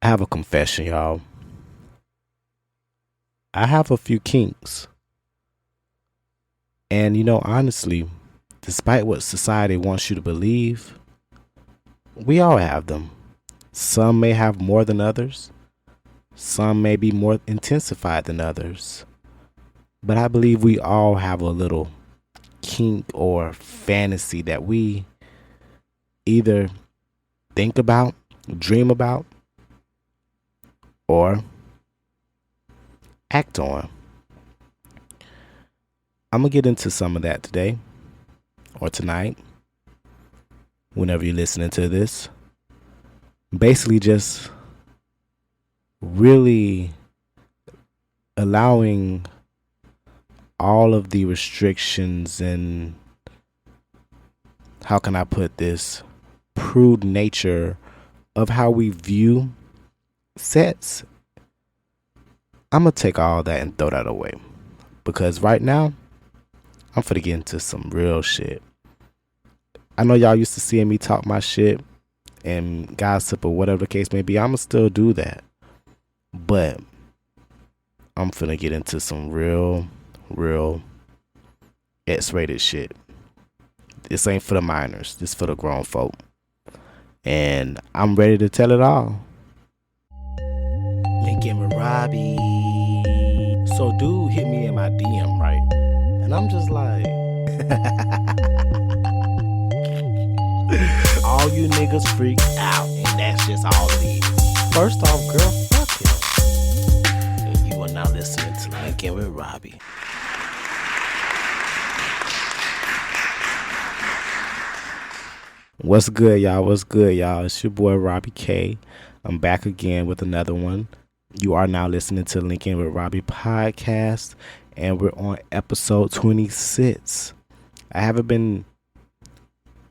I have a confession, y'all. I have a few kinks. And honestly, despite what society wants you to believe, we all have them. Some may have more than others. Some may be more intensified than others. But I believe we all have a little kink or fantasy that we either think about, dream about, or act on. I'm going to get into some of that today or tonight, whenever you're listening to this. Basically, just really allowing all of the restrictions and, how can I put this, prude nature of how we view sex. I'm going to take all that and throw that away. Because right now, I'm finna get into some real shit. I know y'all used to seeing me talk my shit and gossip or whatever the case may be. I'ma still do that. But I'm finna get into some real X-rated shit. This ain't for the minors. This for the grown folk. And I'm ready to tell it all. Linkinwitrobby. So dude hit me in my DM, right? And I'm just like, all you niggas freak out, and that's just all it is. First off, girl, fuck him. And you are now listening to Linkinwitrobby. What's good, y'all? What's good, y'all? It's your boy Robbie K. I'm back again with another one. You are now listening to Linkinwitrobbypodcast, and we're on episode 26. I haven't been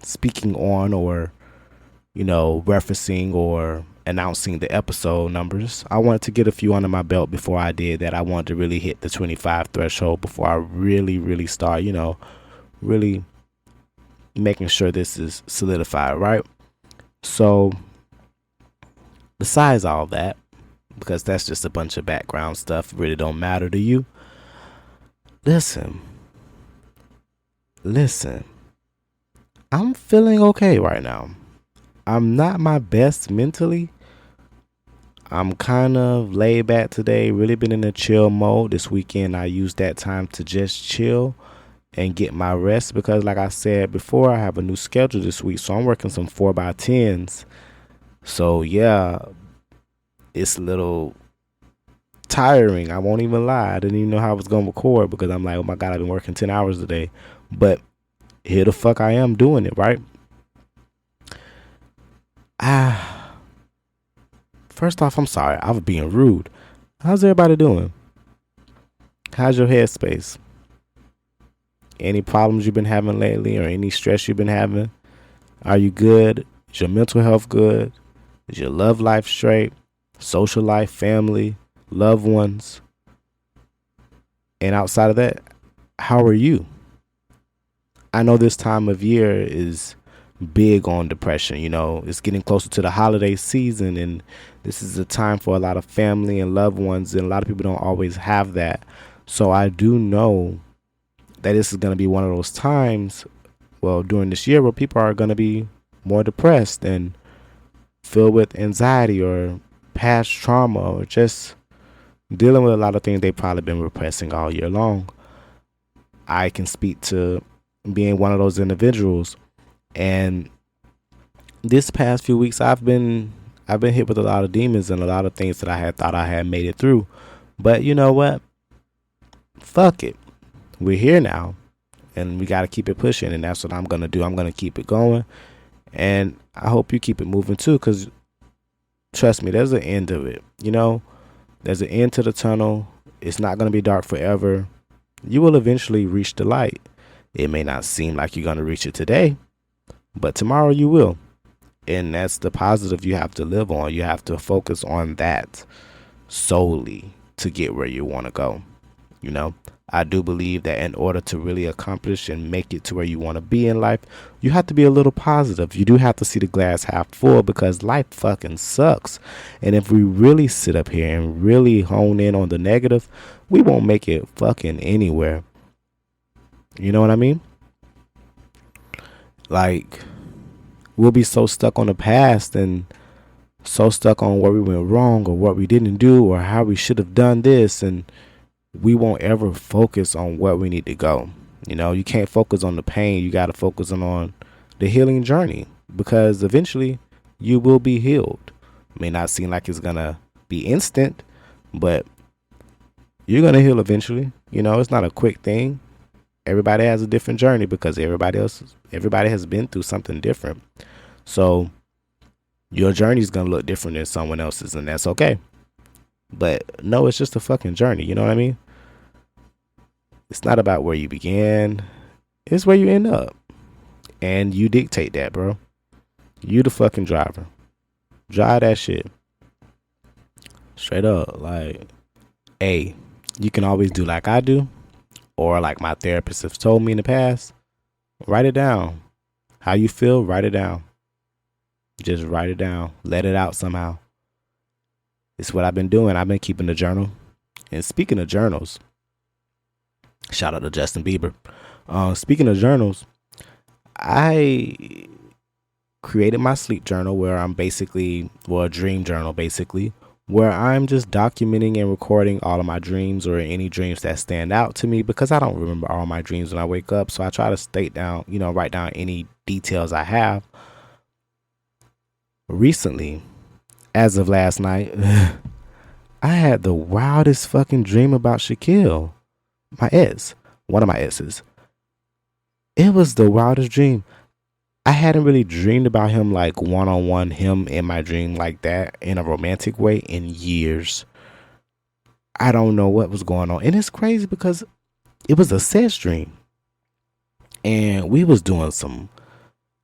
speaking on or, referencing or announcing the episode numbers. I wanted to get a few under my belt before I did that. I wanted to really hit the 25 threshold before I really start, really making sure this is solidified, right? So, besides all that, because that's just a bunch of background stuff, really don't matter to you. Listen. I'm feeling okay right now. I'm not my best mentally. I'm kind of laid back today, really been in a chill mode. This weekend I used that time to just chill and get my rest because, like I said before, I have a new schedule this week, so I'm working some 4x10s. So yeah, it's a little tiring. I won't even lie. I didn't even know how I was gonna record because I'm like, oh my god, I've been working 10 hours today. But here the fuck I am doing it, right? First off, I'm sorry. I was being rude. How's everybody doing? How's your headspace? Any problems you've been having lately or any stress you've been having? Are you good? Is your mental health good? Is your love life straight? Social life, family, loved ones? And outside of that, how are you? I know this time of year is big on depression. It's getting closer to the holiday season, and this is a time for a lot of family and loved ones, and a lot of people don't always have that. So I do know that this is going to be one of those times, during this year, where people are going to be more depressed and filled with anxiety or past trauma or just dealing with a lot of things they've probably been repressing all year long. I can speak to being one of those individuals, and this past few weeks I've been hit with a lot of demons and a lot of things that I had thought I had made it through. But you know what? Fuck it. We're here now, and we got to keep it pushing, and that's what I'm going to do. I'm going to keep it going, and I hope you keep it moving too, because trust me, there's an end of it. There's an end to the tunnel. It's not going to be dark forever. You will eventually reach the light. It may not seem like you're going to reach it today, but tomorrow you will. And that's the positive you have to live on. You have to focus on that solely to get where you want to go. You know, I do believe that in order to really accomplish and make it to where you want to be in life, you have to be a little positive. You do have to see the glass half full, because life fucking sucks. And if we really sit up here and really hone in on the negative, we won't make it fucking anywhere. You know what I mean? Like, we'll be so stuck on the past and so stuck on where we went wrong or what we didn't do or how we should have done this, and we won't ever focus on where we need to go. You know, you can't focus on the pain. You got to focus on the healing journey, because eventually you will be healed. It may not seem like it's going to be instant, but you're going to heal eventually. You know, it's not a quick thing. Everybody has a different journey, because everybody has been through something different. So your journey is going to look different than someone else's, and that's okay. But no, it's just a fucking journey. You know what I mean? It's not about where you began. It's where you end up. And you dictate that, bro. You the fucking driver. Drive that shit. Straight up. Like, hey, you can always do like I do, or like my therapist has told me in the past. Write it down. How you feel, write it down. Just write it down. Let it out somehow. It's what I've been doing. I've been keeping a journal. And speaking of journals, shout out to Justin Bieber. Speaking of journals, I created my sleep journal, where I'm basically, well, a dream journal basically, where I'm just documenting and recording all of my dreams or any dreams that stand out to me, because I don't remember all my dreams when I wake up. So I try to write down any details I have. Recently, as of last night, I had the wildest fucking dream about Shaquille, my ex, one of my exes. It was the wildest dream. I hadn't really dreamed about him, like one-on-one, him in my dream like that in a romantic way, in years. I don't know what was going on. And it's crazy because it was a sex dream. And we was doing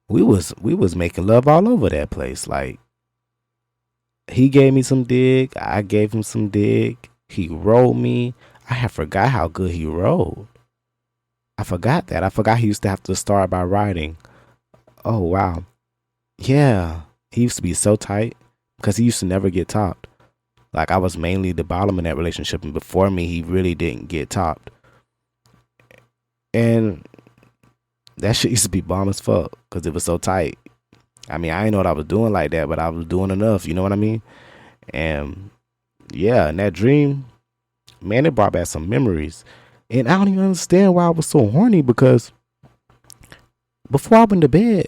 we was making love all over that place. Like, he gave me some dig. I gave him some dig. He rolled me. I had forgot how good he rolled. I forgot that. I forgot he used to have to start by riding. Oh, wow. Yeah. He used to be so tight because he used to never get topped. Like, I was mainly the bottom in that relationship. And before me, he really didn't get topped. And that shit used to be bomb as fuck because it was so tight. I mean, I didn't know what I was doing like that, but I was doing enough. You know what I mean? And yeah, in that dream, man, it brought back some memories. And I don't even understand why I was so horny, because before I went to bed,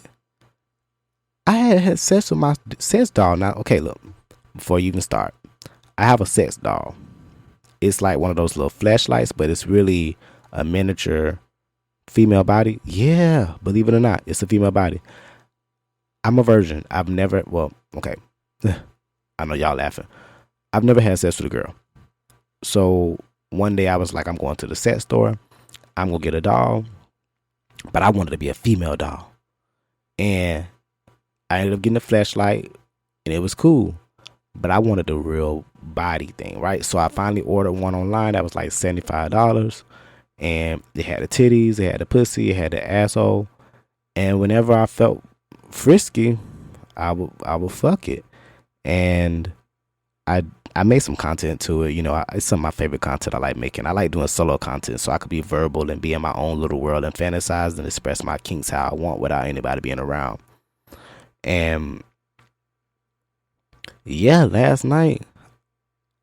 I had sex with my sex doll. Now, okay, look, before you even start, I have a sex doll. It's like one of those little flashlights, but it's really a miniature female body. Yeah, believe it or not, it's a female body. I'm a virgin. I've never, well, okay. I know y'all laughing. I've never had sex with a girl. So one day I was like, I'm going to the sex store. I'm going to get a doll. But I wanted to be a female doll. And I ended up getting a flashlight, and it was cool. But I wanted the real body thing, right? So I finally ordered one online that was like $75. And it had the titties, it had the pussy, it had the asshole. And whenever I felt frisky, I would fuck it. And I made some content to it. You know, it's some of my favorite content I like making. I like doing solo content so I could be verbal and be in my own little world and fantasize and express my kinks how I want without anybody being around. And yeah, last night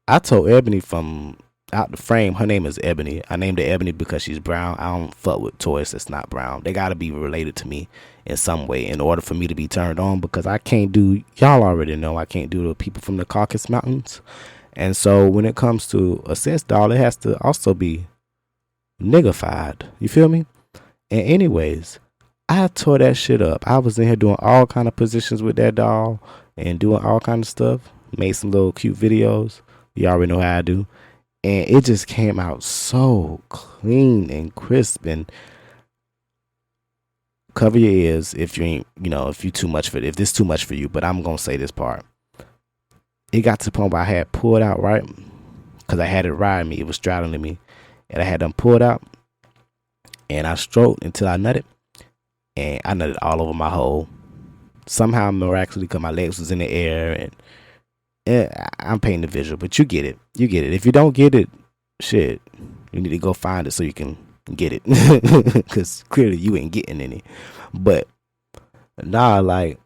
I told Ebony from out the frame, her name is Ebony. I named her Ebony because she's brown. I don't fuck with toys that's not brown. They gotta be related to me in some way in order for me to be turned on, because I can't do, y'all already know, I can't do the people from the Caucasus Mountains. And so when it comes to a sex doll, it has to also be niggified. You feel me? And anyways, I tore that shit up. I was in here doing all kind of positions with that doll and doing all kind of stuff. Made some little cute videos. You already know how I do. And it just came out so clean and crisp. And cover your ears if you ain't, if you too much for it, if this too much for you. But I'm gonna say this part. It got to the point where I had pulled out, right? Because I had it ride me. It was straddling me. and I had them pulled out, and I stroked until I nutted, and I nutted all over my hole. Somehow, miraculously, because my legs was in the air, and I'm painting the visual, but you get it. You get it. If you don't get it, shit, you need to go find it so you can get it, because clearly you ain't getting any. But nah, like,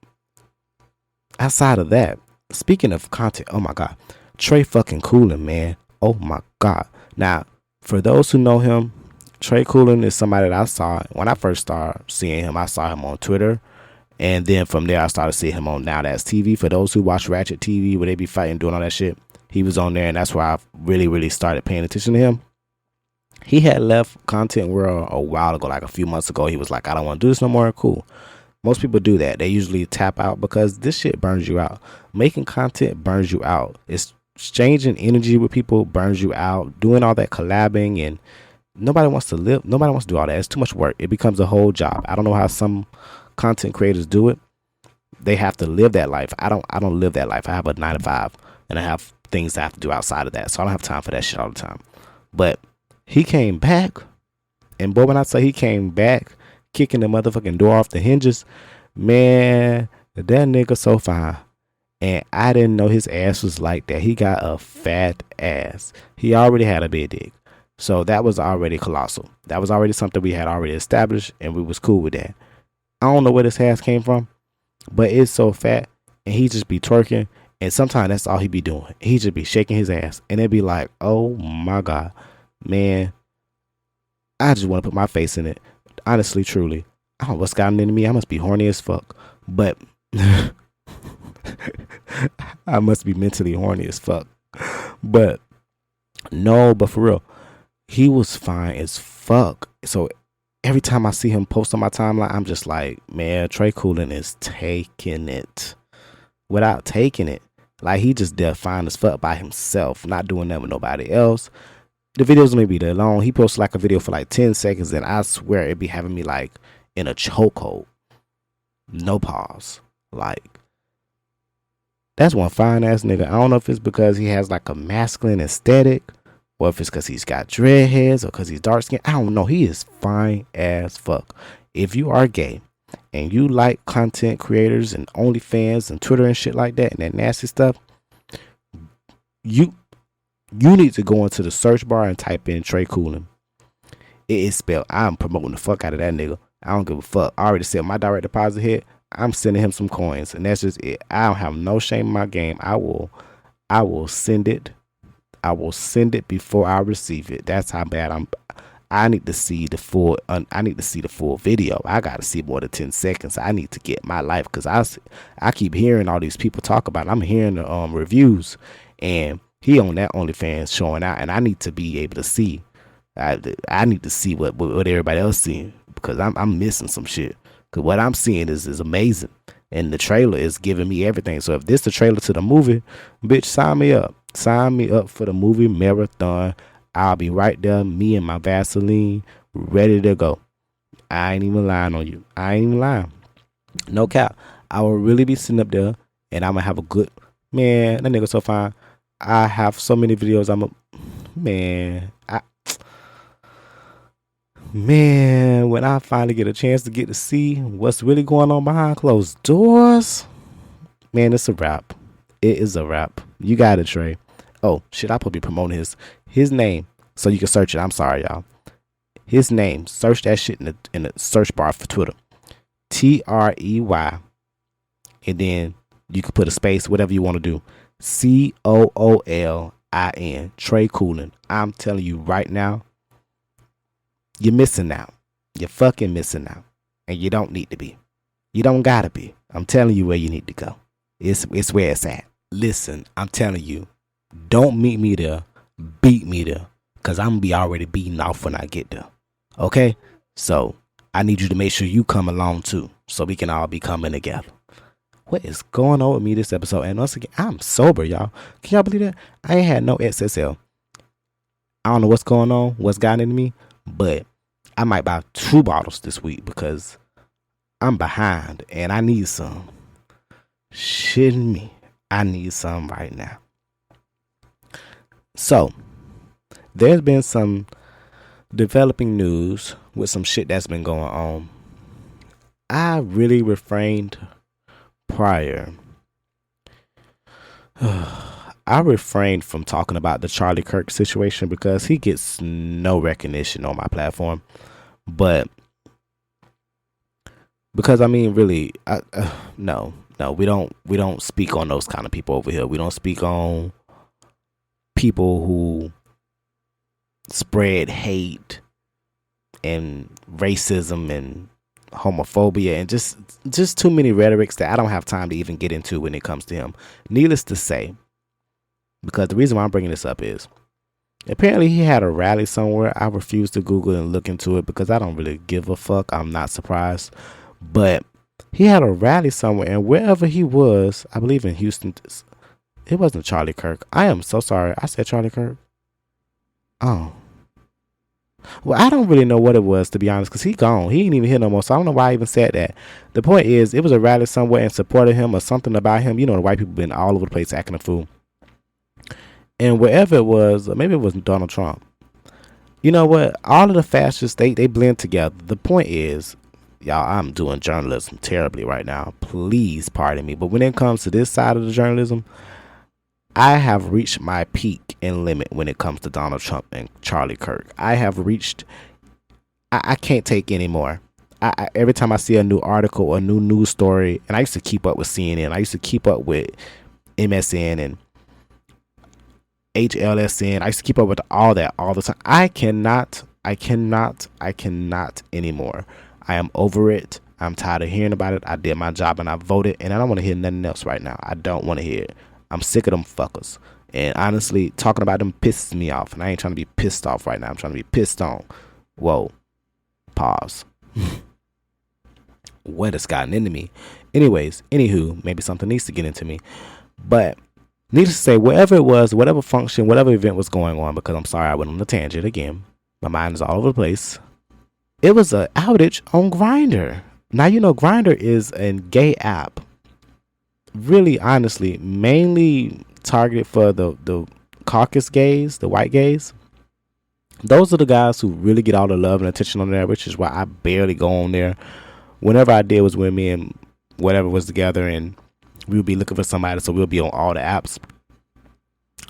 outside of that, speaking of content, oh my god, Trey fucking Coolin, man, oh my god. Now, for those who know him, Trey Coolin is somebody that I saw when I first started seeing him. I saw him on Twitter, and then from there I started seeing him on Now That's TV. For those who watch Ratchet TV, where they be fighting, doing all that shit, he was on there, and that's where I really started paying attention to him. He had left content world a while ago, like a few months ago. He was like, I don't want to do this no more. Cool. Most people do that. They usually tap out because this shit burns you out. Making content burns you out. It's exchanging energy with people burns you out. Doing all that collabing, and nobody wants to live. Nobody wants to do all that. It's too much work. It becomes a whole job. I don't know how some content creators do it. They have to live that life. I don't live that life. I have a 9 to 5, and I have things I have to do outside of that. So I don't have time for that shit all the time. But he came back, and boy, when I say he came back, kicking the motherfucking door off the hinges, man, that nigga so fine. And I didn't know his ass was like that. He got a fat ass. He already had a big dick. So that was already colossal. That was already something we had already established, and we was cool with that. I don't know where this ass came from, but it's so fat, and he just be twerking, and sometimes that's all he be doing. He just be shaking his ass, and it be like, oh my god, man, I just want to put my face in it. Honestly, truly, I don't know what's gotten into me. I must be horny as fuck, but I must be mentally horny as fuck. But no, but for real, he was fine as fuck. So every time I see him post on my timeline, I'm just like, man, Trey Coolin is taking it without taking it. Like, he just there fine as fuck by himself, not doing that with nobody else. The videos may be that long. He posts like a video for like 10 seconds, and I swear it be having me like in a chokehold. No pause. Like, that's one fine ass nigga. I don't know if it's because he has like a masculine aesthetic, or if it's because he's got dreadheads, or because he's dark skinned. I don't know. He is fine as fuck. If you are gay and you like content creators and OnlyFans and Twitter and shit like that, and that nasty stuff, you need to go into the search bar and type in Trey Coolin. It is spelled. I'm promoting the fuck out of that nigga. I don't give a fuck. I already said my direct deposit hit. I'm sending him some coins, and that's just it. I don't have no shame in my game. I will send it. I will send it before I receive it. That's how bad I need to see the full. I need to see the full video. I got to see more than 10 seconds. I need to get my life, because I keep hearing all these people talk about it. I'm hearing the reviews, and he on that OnlyFans showing out, and I need to be able to see. I need to see what everybody else seeing, because I'm missing some shit. Because what I'm seeing is amazing, and the trailer is giving me everything. So if this the trailer to the movie, bitch, sign me up. Sign me up for the movie marathon. I'll be right there, me and my Vaseline, ready to go. I ain't even lying on you. I ain't even lying. No cap. I will really be sitting up there, and I'm gonna have a good, man, that nigga so fine. I have so many videos. When I finally get a chance to get to see what's really going on behind closed doors, man, it's a wrap. It is a wrap. You got it, Trey. Oh shit, I probably promoting his name so you can search it. I'm sorry, y'all. His name. Search that shit in the search bar for Twitter. Trey, and then you can put a space, whatever you want to do. Coolin. Trey Coolin. I'm telling you right now, you're missing out. You're fucking missing out. And you don't need to be. You don't gotta be. I'm telling you where you need to go. It's where it's at. Listen, I'm telling you, don't meet me there. Beat me there. Because I'm going to be already beaten off when I get there. Okay? So, I need you to make sure you come along too, so we can all be coming together. What is going on with me this episode? And once again, I'm sober, y'all. Can y'all believe that? I ain't had no XSL. I don't know what's going on, what's gotten into me, but I might buy 2 bottles this week because I'm behind and I need some. Shitting me. I need some right now. So, there's been some developing news with some shit that's been going on. I really refrained prior. I refrained from talking about the Charlie Kirk situation because he gets no recognition on my platform. But because really, no, we don't speak on those kind of people over here. We don't speak on people who spread hate and racism and homophobia and just too many rhetorics that I don't have time to even get into when it comes to him. Needless to say, because the reason why I'm bringing this up is apparently he had a rally somewhere. I refuse to Google and look into it because I don't really give a fuck. I'm not surprised. But he had a rally somewhere, and wherever he was, I believe in Houston, it wasn't Charlie Kirk. I am so sorry. I said Charlie Kirk. Oh. Well, I don't really know what it was, to be honest, because he gone. He ain't even here no more, so I don't know why I even said that. The point is, it was a rally somewhere in support of him or something about him. You know, the white people been all over the place acting a fool. And wherever it was, or maybe it was Donald Trump. You know what? All of the fascists, they blend together. The point is, y'all, I'm doing journalism terribly right now. Please pardon me. But when it comes to this side of the journalism, I have reached my peak and limit when it comes to Donald Trump and Charlie Kirk. I have reached, I can't take anymore. Every time I see a new article or a new news story, and I used to keep up with CNN, I used to keep up with MSN and HLSN, I used to keep up with all that all the time. I cannot anymore. I am over it. I'm tired of hearing about it. I did my job and I voted, and I don't want to hear nothing else right now. I don't want to hear it. I'm sick of them fuckers. And honestly, talking about them pisses me off. And I ain't trying to be pissed off right now. I'm trying to be pissed on. Whoa. Pause. What has gotten into me? Anyways, anywho, maybe something needs to get into me. But needless to say, wherever it was, whatever function, whatever event was going on, because I'm sorry I went on a tangent again. My mind is all over the place. It was an outage on Grindr. Now, you know, Grindr is a gay app. Really, honestly, mainly targeted for the caucus gays, the white gays. Those are the guys who really get all the love and attention on there, which is why I barely go on there. Whenever I did was when me and whatever was together, and we would be looking for somebody, so we'll be on all the apps.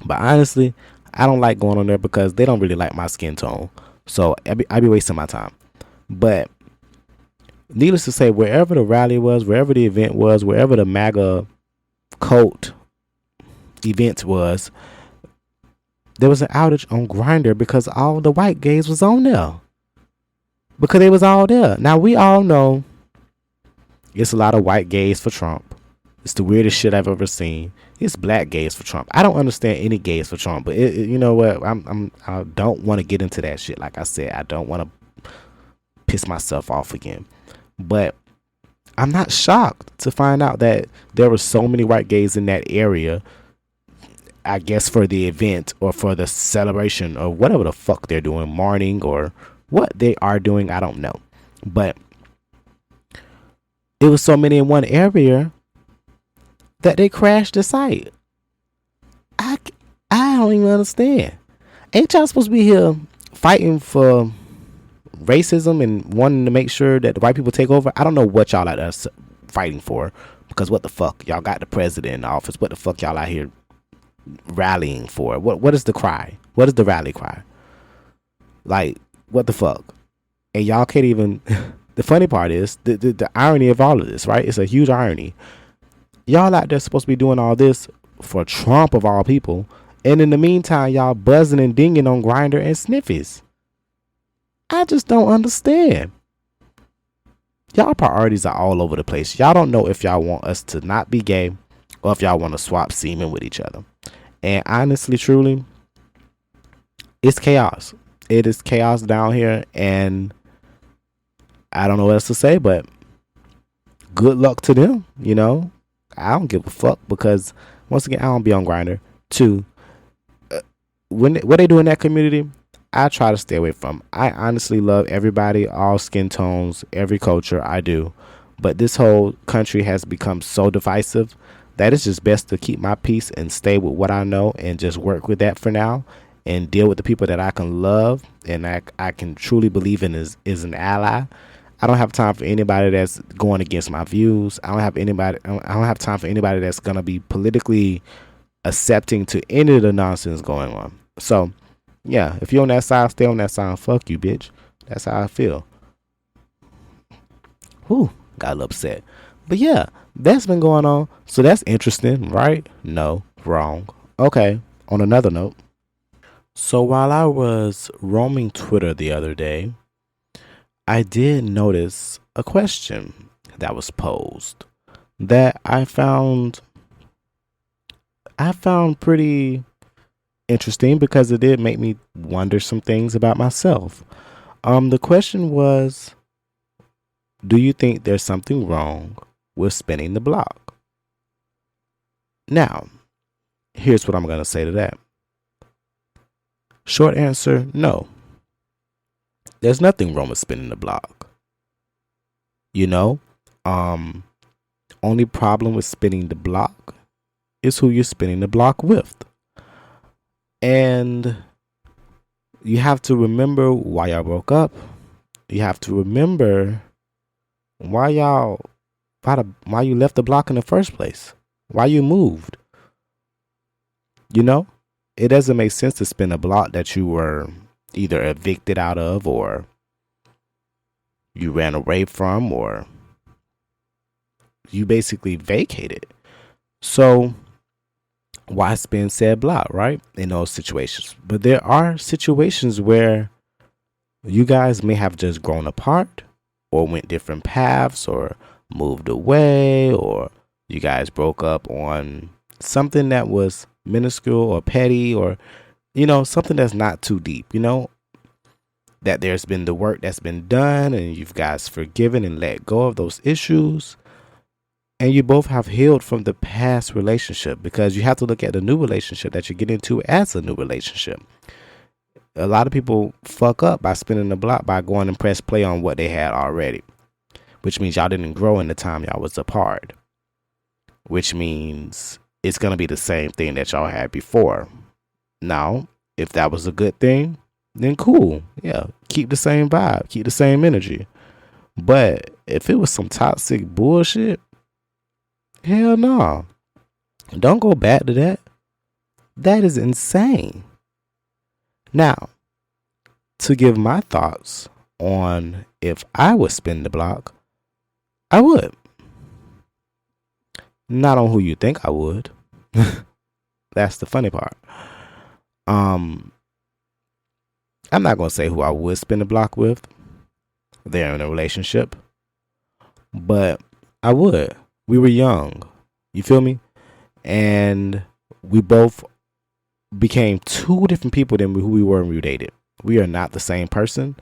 But honestly, I don't like going on there because they don't really like my skin tone. So I be wasting my time. But needless to say, wherever the rally was, wherever the event was, wherever the MAGA cult event was, there was an outage on Grindr because all the white gays was on there. Because they was all there. Now, we all know it's a lot of white gays for Trump. It's the weirdest shit I've ever seen. It's black gays for Trump. I don't understand any gays for Trump, but you know what? I don't want to get into that shit. Like I said, I don't want to piss myself off again. But I'm not shocked to find out that there were so many white gays in that area, I guess for the event or for the celebration or whatever the fuck they're doing, mourning or what they are doing, I don't know. But it was so many in one area that they crashed the site. I don't even understand. Ain't y'all supposed to be here fighting for racism and wanting to make sure that the white people take over? I don't know what y'all out there fighting for, because what the fuck? Y'all got the president in office. What the fuck y'all out here rallying for? What is the cry? What is the rally cry? Like, what the fuck? And y'all can't even... The funny part is the irony of all of this, right? It's a huge irony. Y'all out there supposed to be doing all this for Trump of all people, and in the meantime, y'all buzzing and dinging on Grindr and Sniffies. I just don't understand. Y'all priorities are all over the place. Y'all don't know if y'all want us to not be gay or if y'all want to swap semen with each other. And honestly, truly, it's chaos. It is chaos down here, and I don't know what else to say, but good luck to them. You know, I don't give a fuck, because once again, I don't be on Grindr. Two, what they do in that community, I try to stay away from. I honestly love everybody, all skin tones, every culture. I do. But this whole country has become so divisive that it's just best to keep my peace and stay with what I know and just work with that for now. and deal with the people that I can love and I can truly believe in is an ally. I don't have time for anybody that's going against my views. I don't have time for anybody that's gonna be politically accepting to any of the nonsense going on. So yeah, if you're on that side, stay on that side. Fuck you, bitch. That's how I feel. Whew, got a little upset. But yeah, that's been going on. So that's interesting, right? No, wrong. Okay, on another note. So while I was roaming Twitter the other day, I did notice a question that was posed that I found pretty interesting because it did make me wonder some things about myself. The question was, do you think there's something wrong with spinning the block? Now, here's what I'm going to say to that. Short answer, no. There's nothing wrong with spinning the block. You know, only problem with spinning the block is who you're spinning the block with. And you have to remember why y'all broke up. You have to remember why you left the block in the first place. Why you moved. You know, it doesn't make sense to spin a block that you were either evicted out of, or you ran away from, or you basically vacated. So why spin said block, right? In those situations. But there are situations where you guys may have just grown apart, or went different paths, or moved away, or you guys broke up on something that was minuscule or petty, or something that's not too deep, that there's been the work that's been done and you've guys forgiven and let go of those issues, and you both have healed from the past relationship, because you have to look at the new relationship that you get into as a new relationship. A lot of people fuck up by spinning the block by going and press play on what they had already, which means y'all didn't grow in the time y'all was apart, which means it's going to be the same thing that y'all had before. Now, if that was a good thing, then cool. Yeah, keep the same vibe, keep the same energy. But if it was some toxic bullshit, hell no. Don't go back to that. That is insane. Now, to give my thoughts on if I would spin the block, I would. Not on who you think I would. That's the funny part. I'm not going to say who I would spin the block with. They're in a relationship. But I would. We were young. You feel me? And we both became two different people than who we were when we dated. We are not the same person.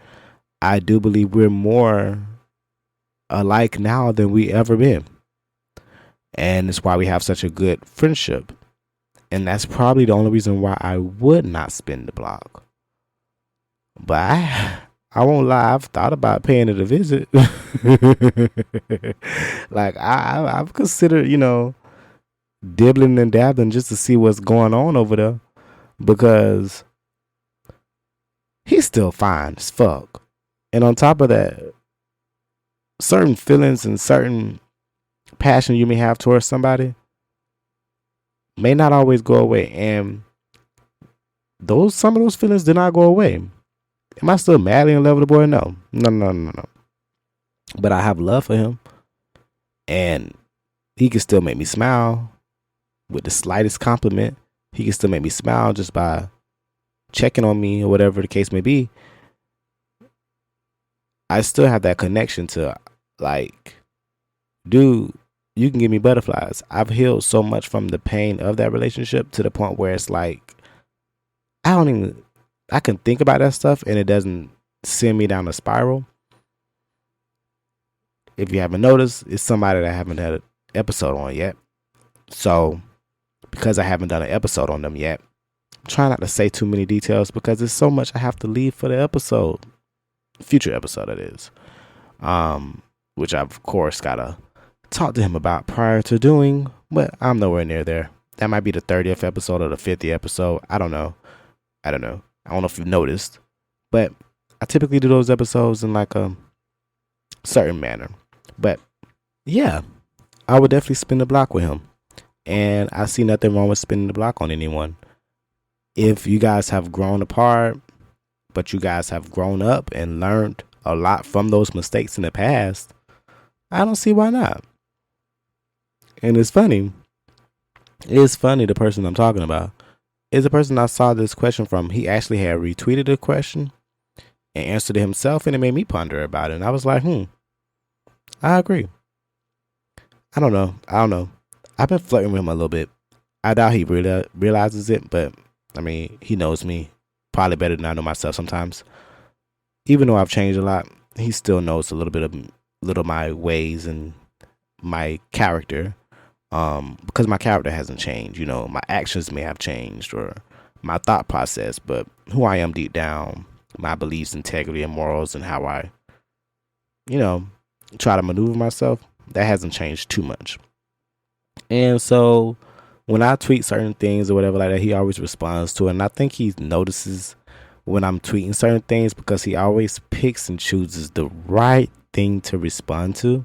I do believe we're more alike now than we ever been. And it's why we have such a good friendship. And that's probably the only reason why I would not spin the block. But I won't lie, I've thought about paying it a visit. Like I've considered, dibbling and dabbling just to see what's going on over there. Because he's still fine as fuck. And on top of that, certain feelings and certain passion you may have towards somebody may not always go away, and some of those feelings did not go away. Am I still madly in love with the boy? No. But I have love for him, and he can still make me smile with the slightest compliment. He can still make me smile just by checking on me or whatever the case may be. I still have that connection to, like, dude, you can give me butterflies. I've healed so much from the pain of that relationship to the point where it's like, I can think about that stuff and it doesn't send me down a spiral. If you haven't noticed, it's somebody that I haven't had an episode on yet. So, because I haven't done an episode on them yet, try not to say too many details because there's so much I have to leave for the episode. Future episode, it is. Which I've, of course, got to talk to him about prior to doing, but I'm nowhere near there. That might be the 30th episode or the 50th episode. I don't know. I don't know. I don't know if you've noticed, but I typically do those episodes in like a certain manner. But yeah, I would definitely spin the block with him. And I see nothing wrong with spinning the block on anyone. If you guys have grown apart, but you guys have grown up and learned a lot from those mistakes in the past, I don't see why not. And it's funny. It's funny, the person I'm talking about is the person I saw this question from. He actually had retweeted the question and answered it himself, and it made me ponder about it. And I was like, I agree. I don't know. I've been flirting with him a little bit. I doubt he really realizes it, but I mean, he knows me probably better than I know myself sometimes. Even though I've changed a lot, he still knows a little of my ways and my character. Because my character hasn't changed, my actions may have changed or my thought process, but who I am deep down, my beliefs, integrity, and morals, and how I, try to maneuver myself, that hasn't changed too much. And so when I tweet certain things or whatever like that, he always responds to it. And I think he notices when I'm tweeting certain things because he always picks and chooses the right thing to respond to.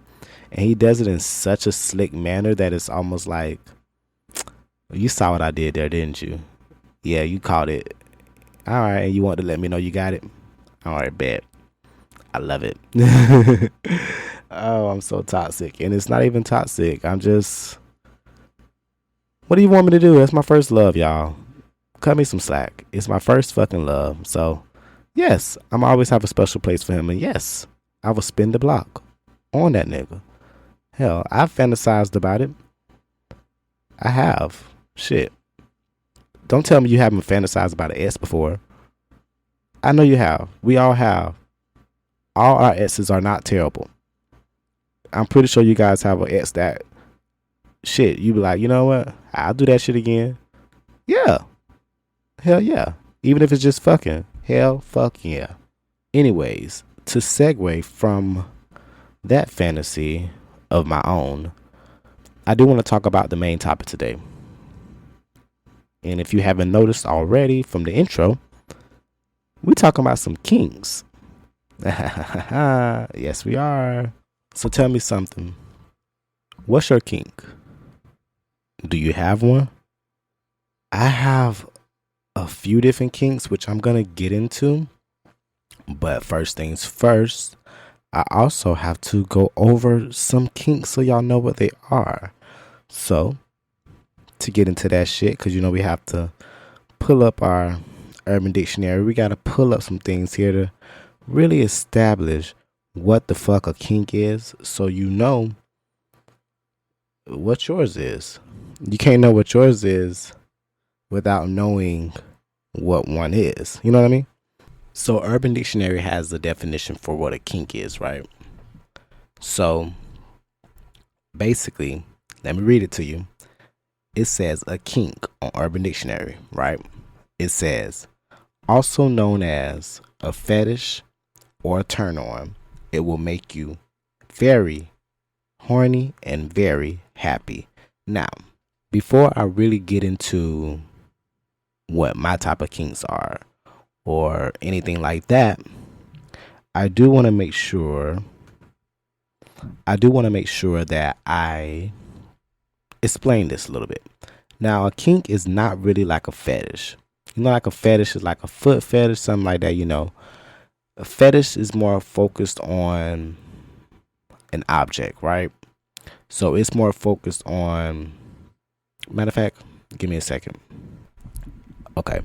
And he does it in such a slick manner that it's almost like, you saw what I did there, didn't you? Yeah, you caught it. All right, you want to let me know you got it? All right, bet. I love it. Oh, I'm so toxic. And it's not even toxic. I'm just... What do you want me to do? That's my first love, y'all. Cut me some slack. It's my first fucking love. So, yes, I'm always have a special place for him. And yes, I will spin the block on that nigga. Hell, I've fantasized about it. I have. Shit. Don't tell me you haven't fantasized about an ex before. I know you have. We all have. All our exes are not terrible. I'm pretty sure you guys have an ex that, shit, you be like, you know what? I'll do that shit again. Yeah. Hell yeah. Even if it's just fucking. Hell fuck yeah. Anyways, to segue from that fantasy of my own, I do want to talk about the main topic today. And if you haven't noticed already from the intro, we're talking about some kinks. Yes, we are. So tell me something. What's your kink? Do you have one? I have a few different kinks, which I'm going to get into. But first things first, I also have to go over some kinks so y'all know what they are. So, to get into that shit, because we have to pull up our Urban Dictionary. We got to pull up some things here to really establish what the fuck a kink is, so you know what yours is. You can't know what yours is without knowing what one is. You know what I mean? So Urban Dictionary has the definition for what a kink is, right? So basically, let me read it to you. It says a kink on Urban Dictionary, right? It says, also known as a fetish or a turn on, it will make you very horny and very happy. Now, before I really get into what my type of kinks are or anything like that, I do want to make sure that I explain this a little bit. Now, a kink is not really like a fetish. Like a fetish is like a foot fetish, something like that, A fetish is more focused on an object, right? So it's more focused on, matter of fact, give me a second. Okay,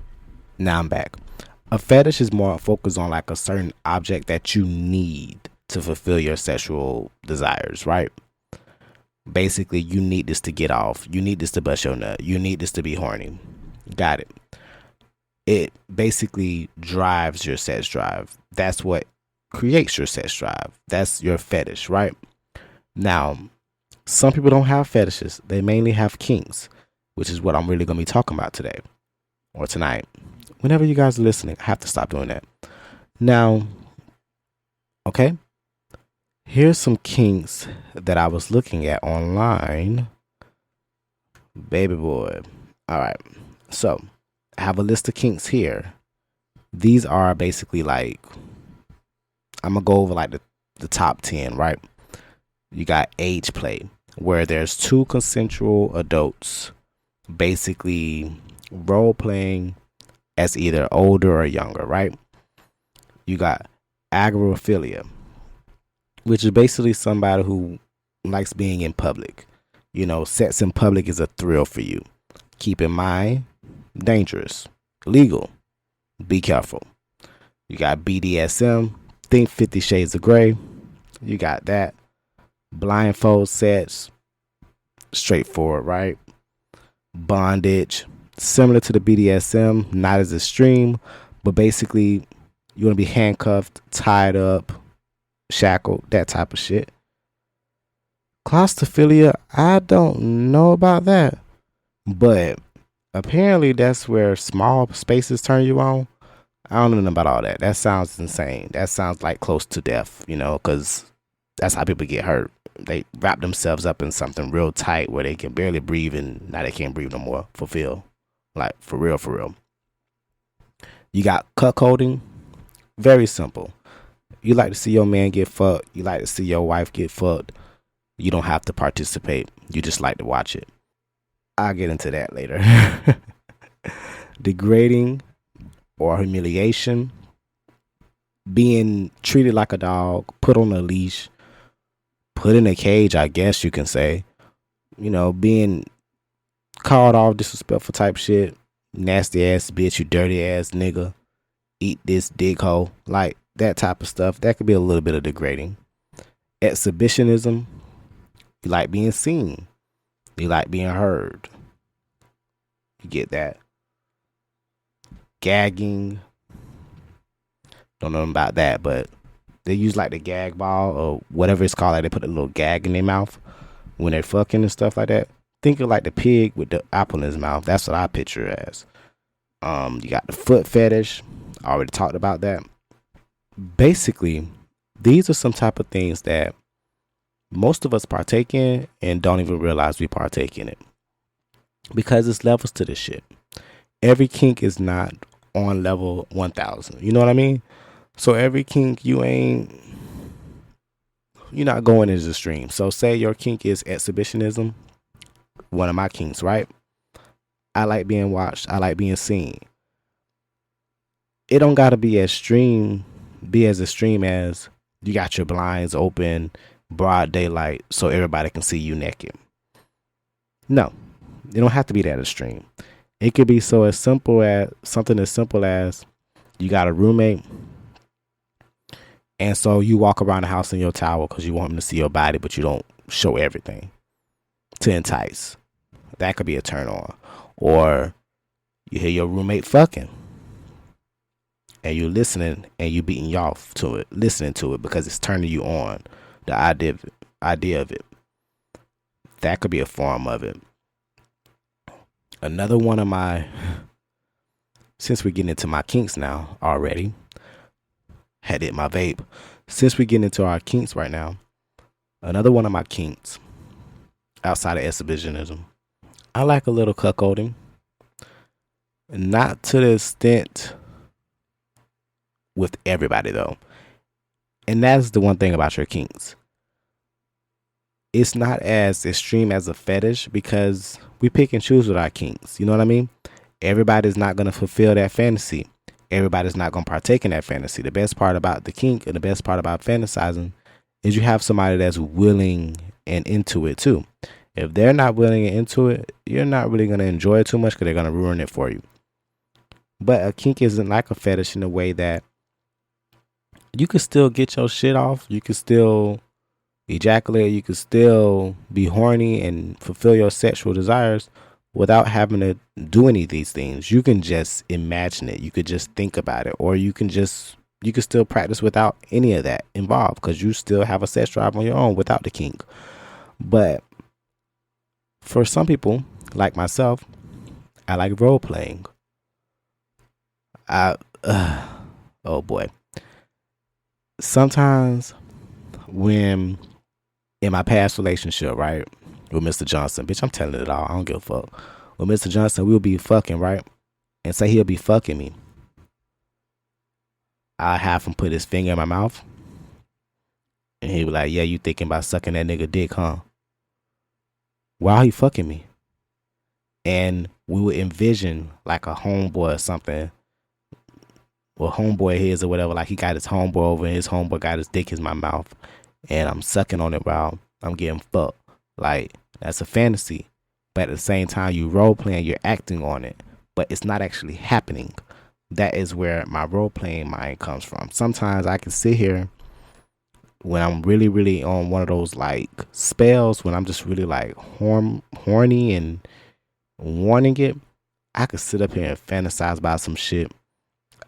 now I'm back. A fetish is more focused on like a certain object that you need to fulfill your sexual desires, right? Basically, you need this to get off. You need this to bust your nut. You need this to be horny. Got it. It basically drives your sex drive. That's what creates your sex drive. That's your fetish, right? Now, some people don't have fetishes. They mainly have kinks, which is what I'm really going to be talking about today or tonight. Whenever you guys are listening, I have to stop doing that. Now, okay, here's some kinks that I was looking at online. Baby boy. All right. So, I have a list of kinks here. These are basically like, I'm gonna go over like the top 10, right? You got age play, where there's two consensual adults basically role playing as either older or younger, right? You got agoraphilia, which is basically somebody who likes being in public. Sex in public is a thrill for you. Keep in mind, dangerous, legal, be careful. You got BDSM, think 50 Shades of Grey. You got that. Blindfold sex, straightforward, right? Bondage, similar to the BDSM, not as extreme, but basically you want to be handcuffed, tied up, shackled, that type of shit. Claustrophilia, I don't know about that, but apparently that's where small spaces turn you on. I don't know about all that. That sounds insane. That sounds like close to death, because that's how people get hurt. They wrap themselves up in something real tight where they can barely breathe, and now they can't breathe no more. Fulfill. Like, for real, for real. You got cuckolding. Very simple. You like to see your man get fucked. You like to see your wife get fucked. You don't have to participate. You just like to watch it. I'll get into that later. Degrading or humiliation. Being treated like a dog. Put on a leash. Put in a cage, I guess you can say. Being called off disrespectful type shit. Nasty ass bitch, you dirty ass nigga. Eat this dick hole. Like that type of stuff. That could be a little bit of degrading. Exhibitionism. You like being seen. You like being heard. You get that. Gagging. Don't know about that, but they use like the gag ball or whatever it's called. Like they put a little gag in their mouth when they're fucking and stuff like that. Think of like the pig with the apple in his mouth. That's what I picture it as. You got the foot fetish. I already talked about that. Basically, these are some type of things that most of us partake in and don't even realize we partake in it. Because it's levels to this shit. Every kink is not on level 1000. You know what I mean? So every kink you're not going as extreme. So say your kink is exhibitionism, one of my kinks, right? I like being watched. I like being seen. It don't gotta be as extreme as you got your blinds open, broad daylight, so everybody can see you naked. No, it don't have to be that extreme. It could be something as simple as you got a roommate, and so you walk around the house in your towel because you want him to see your body, but you don't show everything to entice. That could be a turn on. Or you hear your roommate fucking and you're listening and you beating you off to it, listening to it because it's turning you on. The idea of it. That could be a form of it. Another one of my, since we're getting into my kinks now already, had hit my vape. Since we're getting into our kinks right now, another one of my kinks outside of exhibitionism, I like a little cuckolding. Not to the extent with everybody though. And that's the one thing about your kinks. It's not as extreme as a fetish because we pick and choose with our kinks. You know what I mean? Everybody's not going to fulfill that fantasy. Everybody's not going to partake in that fantasy. The best part about the kink and the best part about fantasizing is you have somebody that's willing and into it too. If they're not willing and into it, you're not really going to enjoy it too much because they're going to ruin it for you. But a kink isn't like a fetish in the way that you can still get your shit off. You can still ejaculate. You can still be horny and fulfill your sexual desires without having to do any of these things. You can just imagine it. You could just think about it. Or you can still practice without any of that involved because you still have a sex drive on your own without the kink. But for some people, like myself, I like role playing. Oh boy. Sometimes when in my past relationship, right, with Mr. Johnson, bitch, I'm telling it all. I don't give a fuck. With Mr. Johnson, we'll be fucking, right? And say he'll be fucking me. I have him put his finger in my mouth, and he be like, "Yeah, you thinking about sucking that nigga dick, huh?" While he fucking me, and we would envision like a homeboy or something, or homeboy his or whatever. Like he got his homeboy over, and his homeboy got his dick in my mouth, and I'm sucking on it while I'm getting fucked. Like that's a fantasy, but at the same time, you role playing, you're acting on it, but it's not actually happening. That is where my role playing mind comes from. Sometimes I can sit here when I'm really, really on one of those like spells, when I'm just really like horny and wanting it. I could sit up here and fantasize about some shit.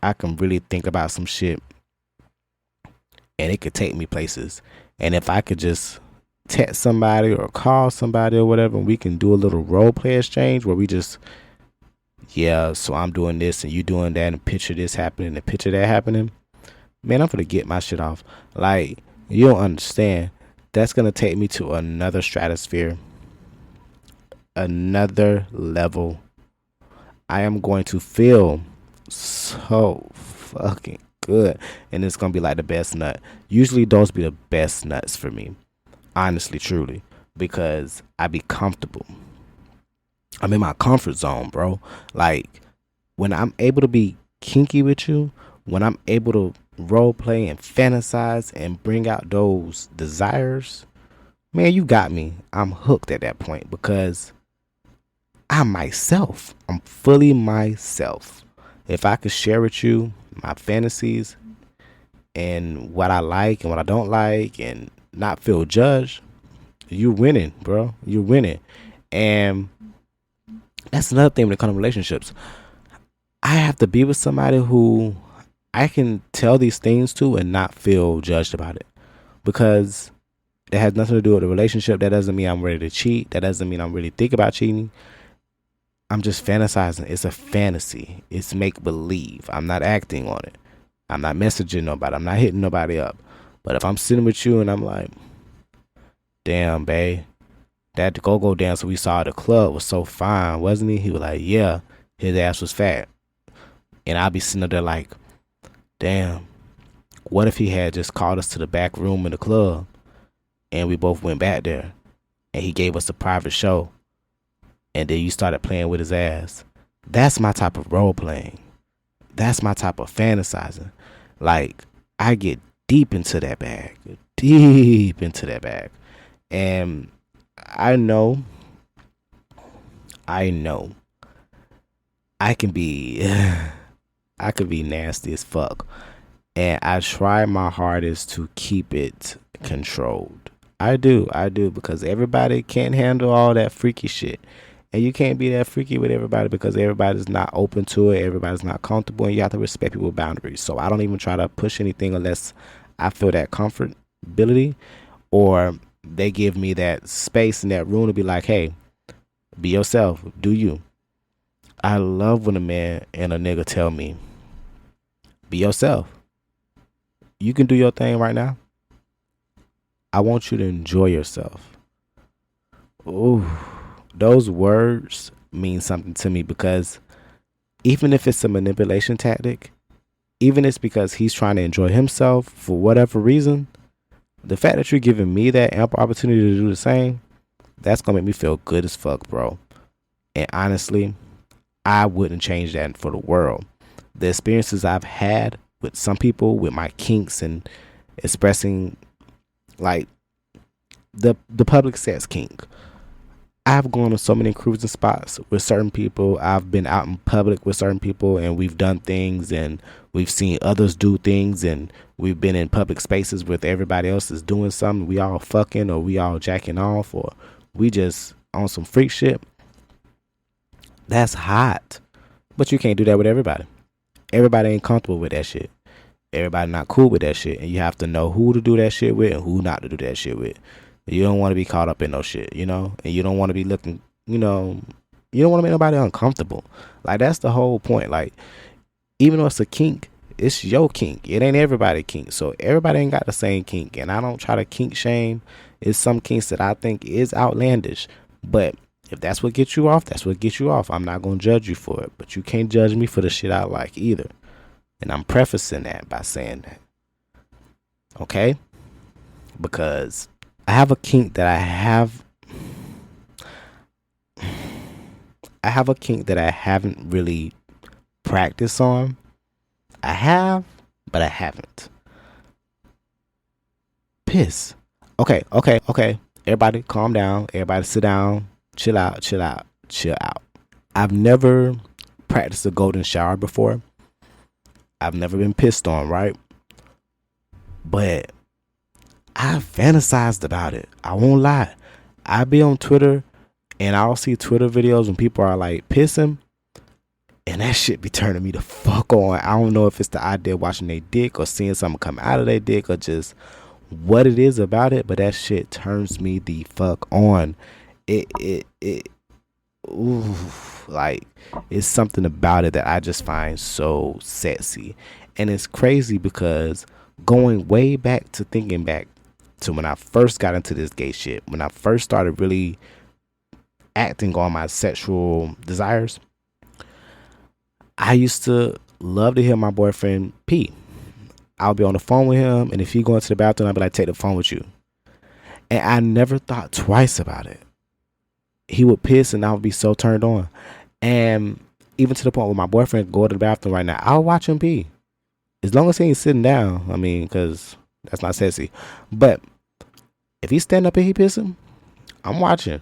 I can really think about some shit, and it could take me places. And if I could just text somebody or call somebody or whatever, and we can do a little role play exchange where we just, yeah, so I'm doing this and you doing that, and picture this happening and picture that happening. Man, I'm gonna get my shit off. Like, you don't understand. That's gonna take me to another stratosphere, another level. I am going to feel so fucking good, and it's gonna be like the best nut. Usually those be the best nuts for me, honestly, truly, because I be comfortable. I'm in my comfort zone, bro. Like when I'm able to be kinky with you, when I'm able to role play and fantasize and bring out those desires, man, you got me. I'm hooked at that point because I'm myself. I'm fully myself. If I could share with you my fantasies and what I like and what I don't like and not feel judged, you're winning, bro. You're winning. And that's another thing when it comes to relationships. I have to be with somebody who I can tell these things to and not feel judged about it, because it has nothing to do with the relationship. That doesn't mean I'm ready to cheat. That doesn't mean I'm really thinking about cheating. I'm just fantasizing. It's a fantasy. It's make believe. I'm not acting on it. I'm not messaging nobody. I'm not hitting nobody up. But if I'm sitting with you and I'm like, damn, babe, that go-go dancer we saw at the club was so fine, wasn't he? He was like, yeah, his ass was fat. And I'll be sitting there like, damn, what if he had just called us to the back room in the club and we both went back there and he gave us a private show and then you started playing with his ass? That's my type of role playing. That's my type of fantasizing. Like, I get deep into that bag. Deep into that bag. And I know I can be I could be nasty as fuck. And I try my hardest to keep it controlled. I do, because everybody can't handle all that freaky shit. And you can't be that freaky with everybody because everybody's not open to it. Everybody's not comfortable, and you have to respect people's boundaries. So I don't even try to push anything unless I feel that comfortability, or they give me that space in that room to be like, hey, be yourself, do you. I love when a man and a nigga tell me, be yourself. You can do your thing right now. I want you to enjoy yourself. Ooh, those words mean something to me, because even if it's a manipulation tactic, even if it's because he's trying to enjoy himself for whatever reason, the fact that you're giving me that ample opportunity to do the same, that's going to make me feel good as fuck, bro. And honestly, I wouldn't change that for the world. The experiences I've had with some people, with my kinks and expressing like the public sex kink. I've gone to so many cruising spots with certain people. I've been out in public with certain people, and we've done things, and we've seen others do things, and we've been in public spaces with everybody else is doing something. We all fucking, or we all jacking off, or we just on some freak shit. That's hot. But you can't do that with everybody. Everybody ain't comfortable with that shit. Everybody not cool with that shit. And you have to know who to do that shit with and who not to do that shit with. You don't want to be caught up in no shit, you know? And you don't want to be looking, you know, you don't want to make nobody uncomfortable. Like, that's the whole point. Like, even though it's a kink, it's your kink. It ain't everybody kink. So everybody ain't got the same kink. And I don't try to kink shame. It's some kinks that I think is outlandish. But if that's what gets you off, that's what gets you off. I'm not going to judge you for it. But you can't judge me for the shit I like either. And I'm prefacing that by saying that. Okay? Because I have a kink that I have a kink that I haven't really practiced on. I have, but I haven't. Piss. Okay. Everybody calm down. Everybody sit down. Chill out. I've never practiced a golden shower before. I've never been pissed on, right? But I fantasized about it. I won't lie. I be on Twitter and I'll see Twitter videos when people are like pissing, and that shit be turning me the fuck on. I don't know if it's the idea of watching their dick or seeing something come out of their dick or just what it is about it, but that shit turns me the fuck on. Ooh, like it's something about it that I just find so sexy. And it's crazy because going way back to thinking back to when I first got into this gay shit, when I first started really acting on my sexual desires, I used to love to hear my boyfriend pee. I'll be on the phone with him, and if he going to the bathroom, I'll be like, take the phone with you. And I never thought twice about it. He would piss, and I would be so turned on. And even to the point where my boyfriend go to the bathroom right now, I'll watch him pee. As long as he ain't sitting down, I mean, because that's not sexy. But if he's standing up and he pissing, I'm watching.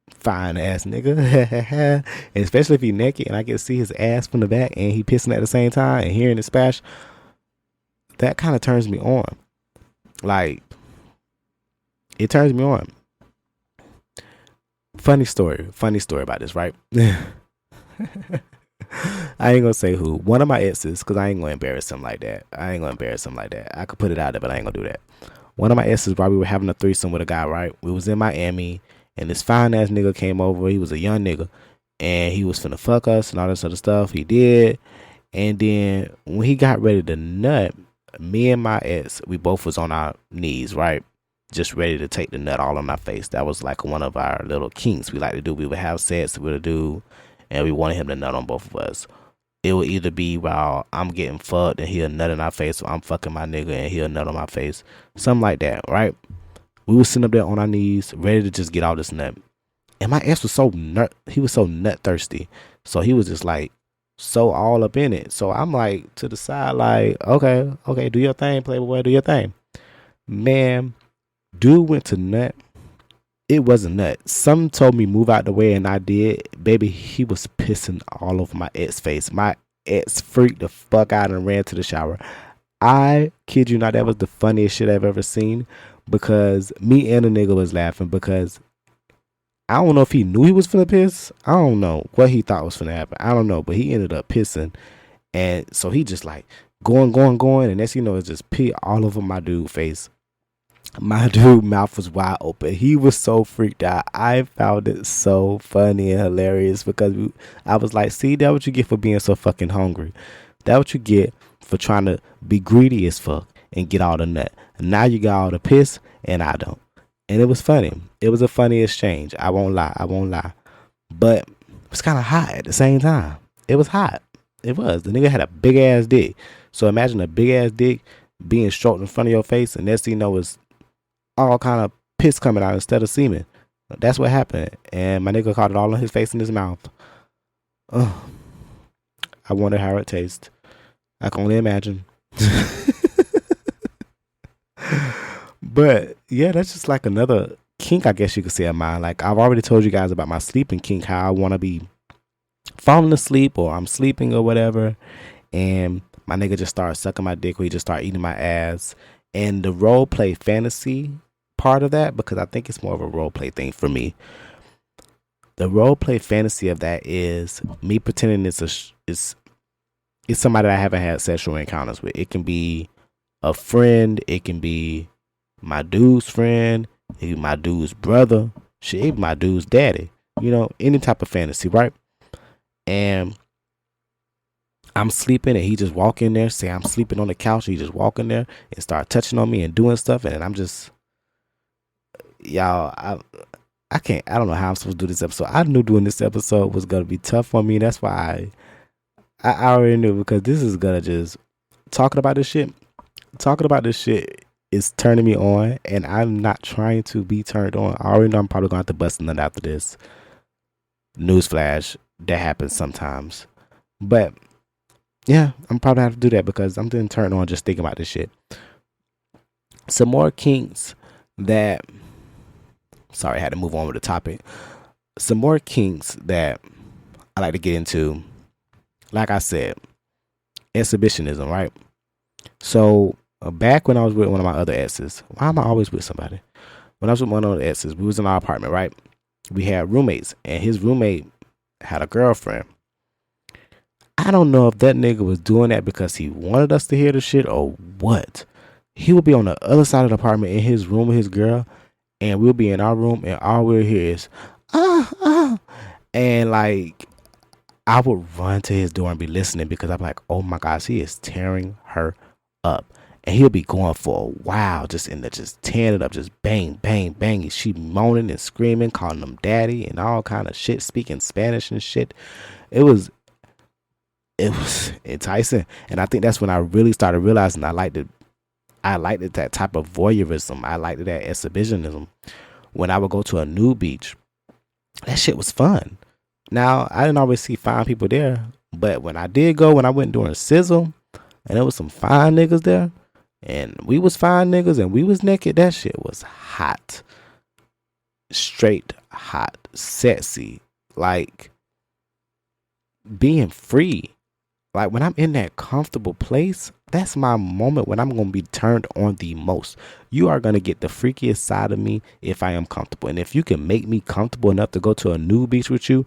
Fine ass nigga. And especially if he naked and I can see his ass from the back and he pissing at the same time and hearing the splash, that kind of turns me on. Like, it turns me on. Funny story about this, right? I ain't gonna say who. One of my exes, because I ain't gonna embarrass him like that. I could put it out there, but I ain't gonna do that. One of my exes, while we were having a threesome with a guy, right? We was in Miami, and this fine ass nigga came over. He was a young nigga, and he was finna fuck us and all this other stuff. He did. And then when he got ready to nut, me and my ex, we both was on our knees, right? Just ready to take the nut all on our face. That was like one of our little kinks we like to do. We would have sex with a dude, and we wanted him to nut on both of us. It would either be while I'm getting fucked and he'll nut in our face, or I'm fucking my nigga and he'll nut on my face. Something like that, right? We were sitting up there on our knees, ready to just get all this nut. And my ex was so nut thirsty. So he was just like so all up in it. So I'm like to the side, like, okay, do your thing, playboy, do your thing. Man, dude went to nut. It wasn't nut. Some told me move out the way, and I did. Baby, he was pissing all over my ex face. My ex freaked the fuck out and ran to the shower. I kid you not, that was the funniest shit I've ever seen, because me and the nigga was laughing because I don't know if he knew he was finna piss. I don't know what he thought was finna happen. I don't know, but he ended up pissing. And so he just like going. And next you know, it's just pee all over my dude face. My dude mouth was wide open. He was so freaked out. I found it so funny and hilarious because I was like, see, that what you get for being so fucking hungry. That what you get for trying to be greedy as fuck and get all the nut. And now you got all the piss and I don't. And it was funny. It was a funny exchange. I won't lie. But it was kind of hot at the same time. It was hot. It was. The nigga had a big ass dick. So imagine a big ass dick being stroked in front of your face, and next thing you know is all kind of piss coming out instead of semen. That's what happened. And my nigga caught it all on his face and his mouth. I wonder how it tastes. I can only imagine. But yeah, that's just like another kink, I guess you could say, of mine. Like, I've already told you guys about my sleeping kink, how I want to be falling asleep or I'm sleeping or whatever, and my nigga just started sucking my dick or he just started eating my ass. And the role play fantasy part of that, because I think it's more of a role play thing for me. The role play fantasy of that is me pretending it's somebody that I haven't had sexual encounters with. It can be a friend, it can be my dude's friend, it can be my dude's brother, shit, it can be my dude's daddy. You know, any type of fantasy, right? And I'm sleeping and he just walk in there, say I'm sleeping on the couch, he just walk in there and start touching on me and doing stuff, and I'm just, y'all, I don't know how I'm supposed to do this episode. I knew doing this episode was gonna be tough for me. That's why I already knew because this is gonna just talking about this shit. Talking about this shit is turning me on, and I'm not trying to be turned on. I already know I'm probably gonna have to bust a nut after this. Newsflash, that happens sometimes. But yeah, I'm probably gonna have to do that because I'm getting turned on just thinking about this shit. Some more kinks that sorry, I had to move on with the topic. Some more kinks that I like to get into. Like I said, exhibitionism, right? So back when I was with one of my other exes, why am I always with somebody? When I was with one of the exes, we was in our apartment, right? We had roommates, and his roommate had a girlfriend. I don't know if that nigga was doing that because he wanted us to hear the shit or what. He would be on the other side of the apartment in his room with his girl, and we'll be in our room, and all we'll hear is and like I would run to his door and be listening because I'm like, oh my gosh, he is tearing her up. And he'll be going for a while, just in there, just tearing it up, just bang, bang, bang. And she moaning and screaming, calling him daddy and all kind of shit, speaking Spanish and shit. It was enticing. And I think that's when I really started realizing I liked that type of voyeurism. I liked that exhibitionism. When I would go to a nude beach, that shit was fun. Now, I didn't always see fine people there, but when I did go, when I went during Sizzle, and there was some fine niggas there, and we was fine niggas, and we was naked, that shit was hot. Straight hot. Sexy. Like, being free. Like, when I'm in that comfortable place, that's my moment when I'm going to be turned on the most. You are going to get the freakiest side of me if I am comfortable. And if you can make me comfortable enough to go to a nude beach with you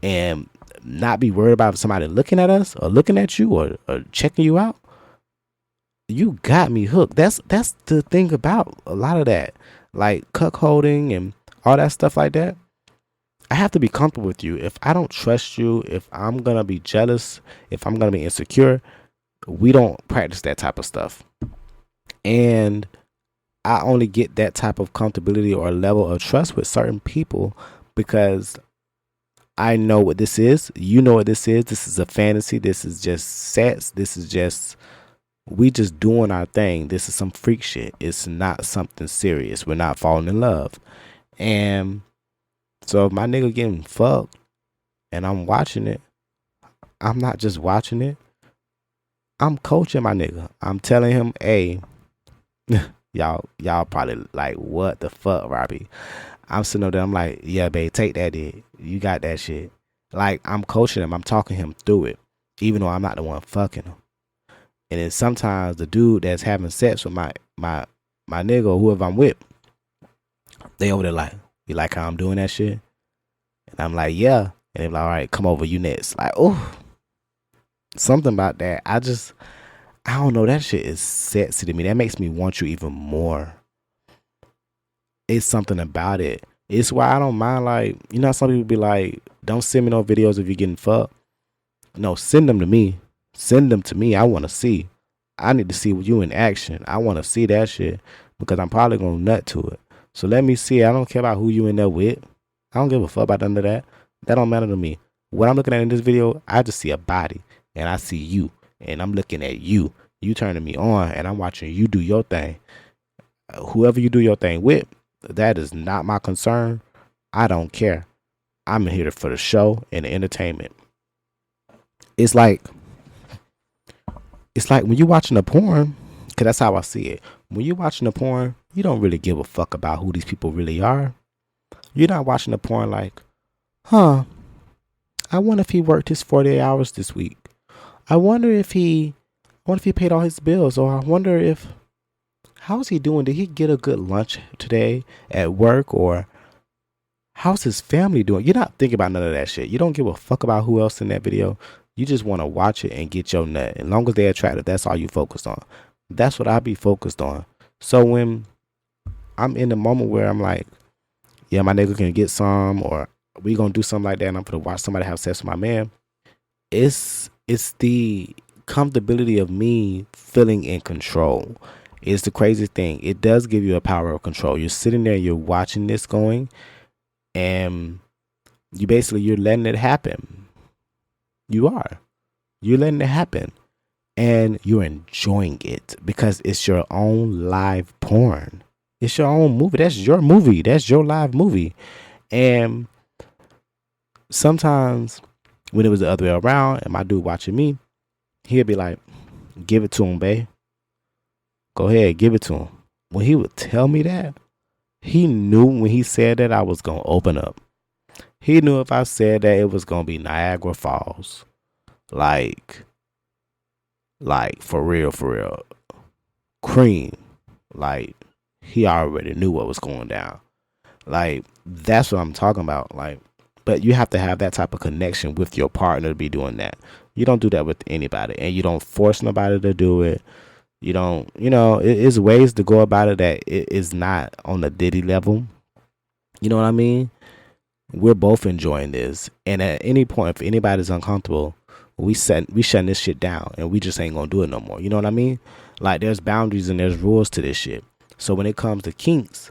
and not be worried about somebody looking at us or looking at you or checking you out, you got me hooked. That's the thing about a lot of that. Like cuckolding and all that stuff like that. I have to be comfortable with you. If I don't trust you, if I'm going to be jealous, if I'm going to be insecure, we don't practice that type of stuff. And I only get that type of comfortability or level of trust with certain people because I know what this is. You know what this is. This is a fantasy. This is just sex. This is just, we just doing our thing. This is some freak shit. It's not something serious. We're not falling in love. And so if my nigga getting fucked and I'm watching it, I'm not just watching it. I'm coaching my nigga. I'm telling him, hey, y'all probably like, what the fuck, Robbie? I'm sitting up there, I'm like, yeah, babe, take that dick. You got that shit. Like, I'm coaching him. I'm talking him through it, even though I'm not the one fucking him. And then sometimes the dude that's having sex with my nigga or whoever I'm with, they over there like, you like how I'm doing that shit? And I'm like, yeah. And they're like, all right, come over, you next. Like, oh, something about that. I don't know. That shit is sexy to me. That makes me want you even more. It's something about it. It's why I don't mind, like, you know, some people be like, don't send me no videos if you're getting fucked. No, send them to me. Send them to me. I want to see. I need to see you in action. I want to see that shit because I'm probably going to nut to it. So let me see. I don't care about who you in there with. I don't give a fuck about none of that. That don't matter to me. What I'm looking at in this video, I just see a body and I see you and I'm looking at you. You turning me on and I'm watching you do your thing. Whoever you do your thing with, that is not my concern. I don't care. I'm here for the show and the entertainment. It's like when you're watching a porn, because that's how I see it. When you're watching a porn, you don't really give a fuck about who these people really are. You're not watching a porn like, I wonder if he worked his 48 hours this week. I wonder if he paid all his bills, or I wonder if, how's he doing? Did he get a good lunch today at work, or how's his family doing? You're not thinking about none of that shit. You don't give a fuck about who else in that video. You just want to watch it and get your nut. As long as they're attractive, that's all you focus on. That's what I be focused on. So when I'm in the moment where I'm like, yeah, my nigga can get some, or we gonna do something like that, and I'm gonna watch somebody have sex with my man, it's the comfortability of me feeling in control. It's the crazy thing. It does give you a power of control. You're sitting there, you're watching this going, and you're letting it happen. You are. You're letting it happen. And you're enjoying it because it's your own live porn. It's your own movie. That's your movie. That's your live movie. And sometimes when it was the other way around and my dude watching me, he'd be like, give it to him, babe. Go ahead, give it to him. When he would tell me that, he knew when he said that I was going to open up. He knew if I said that it was going to be Niagara Falls. Like for real. Cream. Like, he already knew what was going down. Like, that's what I'm talking about. Like, but you have to have that type of connection with your partner to be doing that. You don't do that with anybody, and you don't force nobody to do it. You don't, it's ways to go about it that it is not on the Diddy level. You know what I mean? We're both enjoying this, and at any point, if anybody's uncomfortable, we shutting this shit down, and we just ain't gonna do it no more. You know what I mean? Like, there's boundaries and there's rules to this shit. So when it comes to kinks,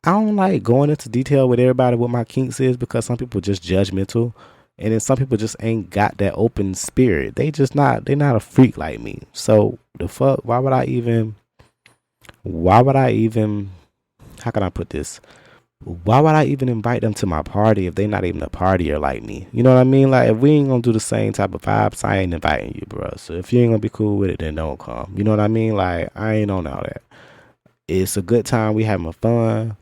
I don't like going into detail with everybody what my kinks is, because some people just judgmental, and then some people just ain't got that open spirit. They're not a freak like me. So the fuck, why would I even, how can I put this? Why would I even invite them to my party if they're not even a partier like me? You know what I mean? Like, if we ain't gonna do the same type of vibes, I ain't inviting you, bro. So if you ain't gonna be cool with it, then don't come. You know what I mean? Like, I ain't on all that. It's a good time. We having fun,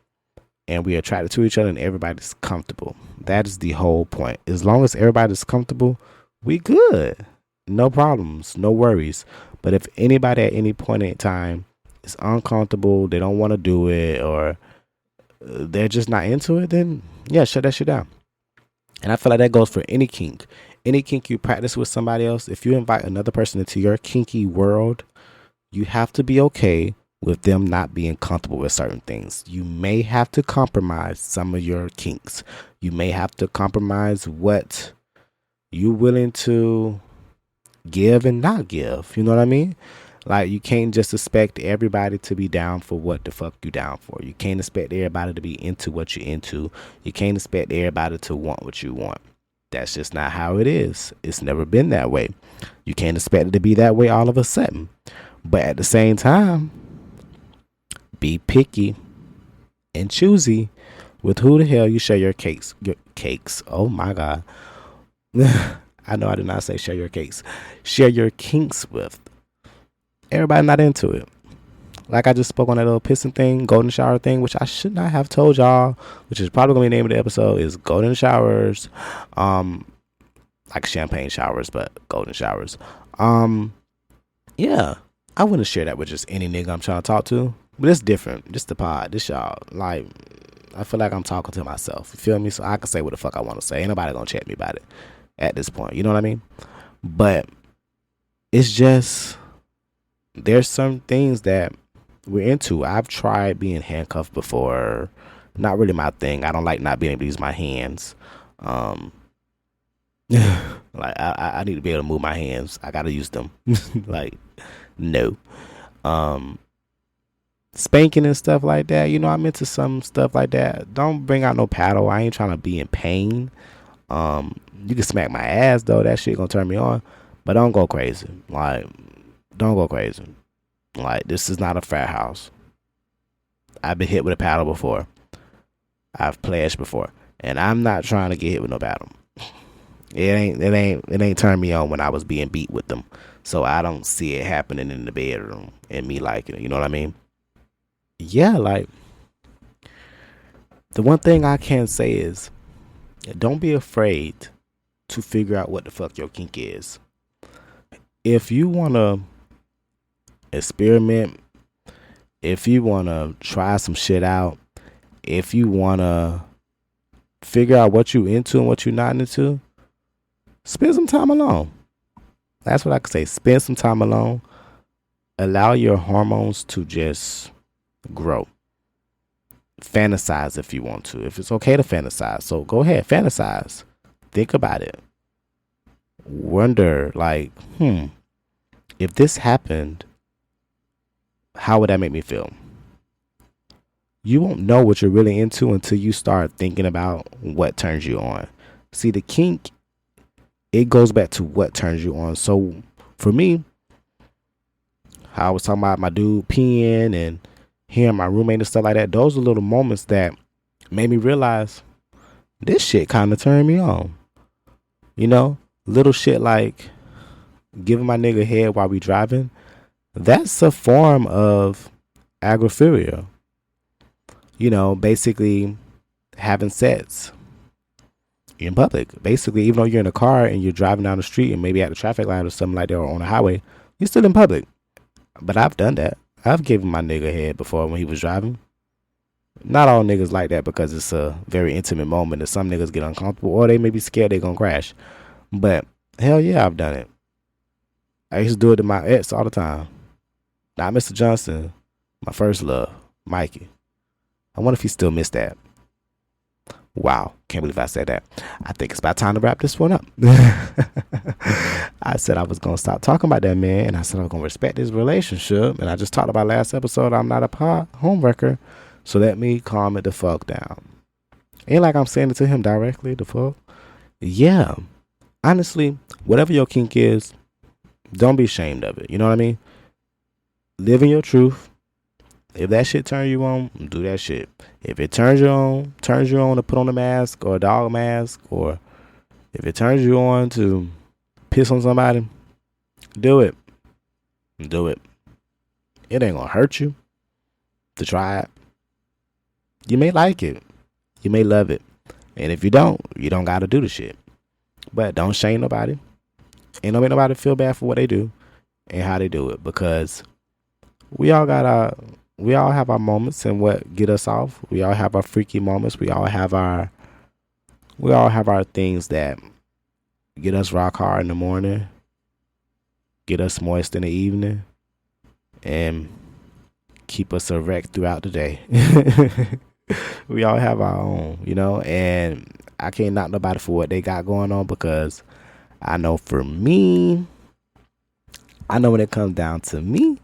and we attracted to each other, and everybody's comfortable. That is the whole point. As long as everybody's comfortable, we good. No problems, no worries. But if anybody at any point in time is uncomfortable, they don't want to do it, or they're just not into it, then yeah, shut that shit down. And I feel like that goes for any kink. Any kink you practice with somebody else, if you invite another person into your kinky world, you have to be okay with them not being comfortable with certain things. You may have to compromise some of your kinks. You may have to compromise what you're willing to give and not give. You know what I mean? Like, you can't just expect everybody to be down for what the fuck you down for. You can't expect everybody to be into what you're into. You can't expect everybody to want what you want. That's just not how it is. It's never been that way. You can't expect it to be that way all of a sudden. But at the same time, be picky and choosy with who the hell you share your cakes. Oh my God. I know I did not say share your cakes. Share your kinks with. Everybody not into it. Like I just spoke on that little pissing thing, golden shower thing, which I should not have told y'all, which is probably gonna be the name of the episode, is golden showers. Like champagne showers, but golden showers. Yeah. I wouldn't share that with just any nigga I'm trying to talk to. But it's different. This the pod. This y'all. Like, I feel like I'm talking to myself. You feel me? So I can say what the fuck I want to say. Ain't nobody gonna chat me about it at this point. You know what I mean? But it's just, there's some things that we're into. I've tried being handcuffed before. Not really my thing. I don't like not being able to use my hands. Like, I need to be able to move my hands. I gotta use them. Like, no. Spanking and stuff like that, I'm into some stuff like that. Don't bring out no paddle. I ain't trying to be in pain. You can smack my ass though, that shit gonna turn me on, but don't go crazy. Like, don't go crazy. Like, this is not a frat house. I've been hit with a paddle before. I've pledged before, and I'm not trying to get hit with no paddle. It ain't turned me on when I was being beat with them. So I don't see it happening in the bedroom and me liking it. You know what I mean? Yeah, like, the one thing I can say is, don't be afraid to figure out what the fuck your kink is. If you want to experiment, if you want to try some shit out, if you want to figure out what you into and what you're not into, spend some time alone. That's what I could say. Spend some time alone. Allow your hormones to just grow. Fantasize if you want to. If it's okay to fantasize, so go ahead, fantasize. Think about it. Wonder, like, if this happened, how would that make me feel? You won't know what you're really into until you start thinking about what turns you on. See, the kink it goes back to what turns you on. So for me, how I was talking about my dude peeing and hearing my roommate and stuff like that, those are little moments that made me realize this shit kind of turned me on. You know, little shit like giving my nigga head while we driving. That's a form of agrophilia. You know, basically having sex in public. Basically, even though you're in a car and you're driving down the street and maybe at the traffic light or something like that or on the highway, you're still in public. But I've done that. I've given my nigga head before when he was driving. Not all niggas like that because it's a very intimate moment and some niggas get uncomfortable or they may be scared they're gonna crash. But hell yeah, I've done it. I used to do it to my ex all the time. Not Mr. Johnson, my first love, Mikey. I wonder if he still missed that. Wow, can't believe I said that. I think it's about time to wrap this one up. I said I was going to stop talking about that man, and I said I was going to respect his relationship, and I just talked about last episode, I'm not a homewrecker, so let me calm it the fuck down. Ain't like I'm saying it to him directly, the fuck. Yeah, honestly, whatever your kink is, don't be ashamed of it, you know what I mean? Live in your truth. If that shit turn you on, do that shit. If it turns you on to put on a mask or a dog mask, or if it turns you on to piss on somebody, do it. Do it. It ain't gonna hurt you to try it. You may like it. You may love it. And if you don't gotta do the shit. But don't shame nobody. And don't make nobody feel bad for what they do and how they do it. Because we all have our moments and what get us off. We all have our freaky moments. We all have our things that get us rock hard in the morning, get us moist in the evening, and keep us erect throughout the day. We all have our own, you know, and I can't knock nobody for what they got going on because I know for me, when it comes down to me,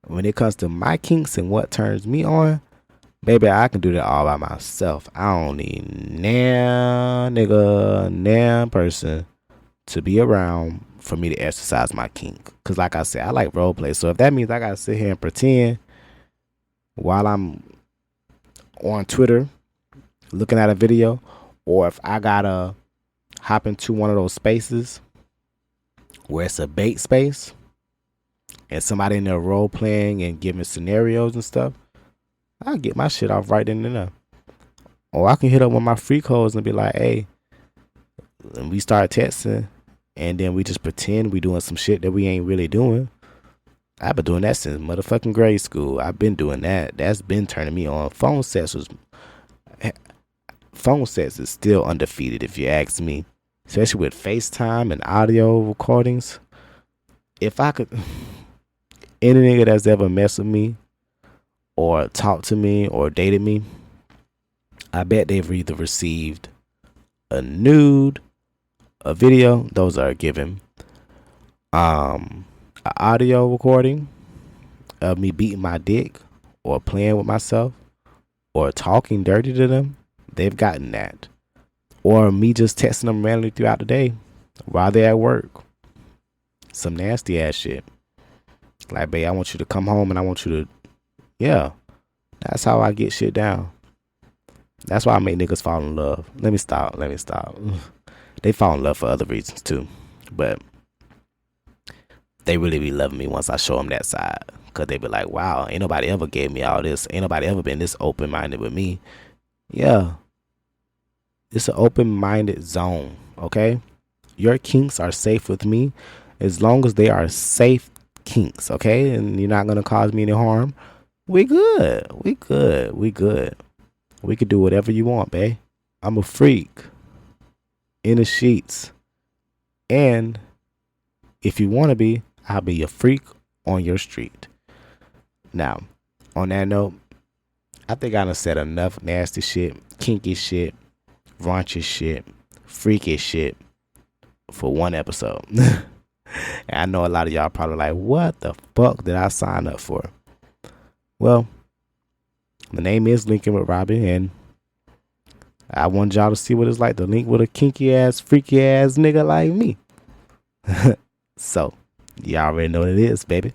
when it comes to my kinks and what turns me on, baby, I can do that all by myself. I don't need no person to be around for me to exercise my kink. Because like I said, I like role play. So if that means I got to sit here and pretend while I'm on Twitter looking at a video, or if I got to hop into one of those spaces where it's a bait space, and somebody in there role playing and giving scenarios and stuff, I'll get my shit off right then and there. Or I can hit up one of my freak hoes and be like, hey, and we start texting and then we just pretend we doing some shit that we ain't really doing. I've been doing that since motherfucking grade school. I've been doing that. That's been turning me on. Phone sex is still undefeated if you ask me. Especially with FaceTime and audio recordings. If I could... Any nigga that's ever messed with me or talked to me or dated me, I bet they've either received a nude, a video, those are given, an audio recording of me beating my dick or playing with myself or talking dirty to them. They've gotten that. Or me just texting them randomly throughout the day while they're at work. Some nasty ass shit. Like, babe, I want you to come home and I want you to, yeah. That's how I get shit down. That's why I make niggas fall in love. Let me stop. They fall in love for other reasons too. But they really be loving me once I show them that side. Because they be like, wow, ain't nobody ever gave me all this. Ain't nobody ever been this open-minded with me. Yeah. It's an open-minded zone, okay? Your kinks are safe with me as long as they are safe kinks, okay? And you're not going to cause me any harm. We good. We could do whatever you want, babe. I'm a freak in the sheets. And if you want to be, I'll be a freak on your street. Now, on that note, I think I done said enough nasty shit, kinky shit, raunchy shit, freaky shit for one episode. And I know a lot of y'all probably like, what the fuck did I sign up for? Well, the name is Linkinwitrobby, and I want y'all to see what it's like to link with a kinky ass, freaky ass nigga like me. So, y'all already know what it is, baby.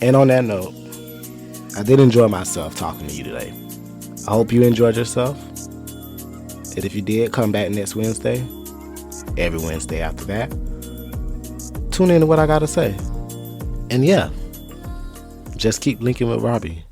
And on that note, I did enjoy myself talking to you today. I hope you enjoyed yourself. And if you did, come back next Wednesday. Every Wednesday after that. Tune in to what I gotta say. And yeah, just keep linking with Robbie.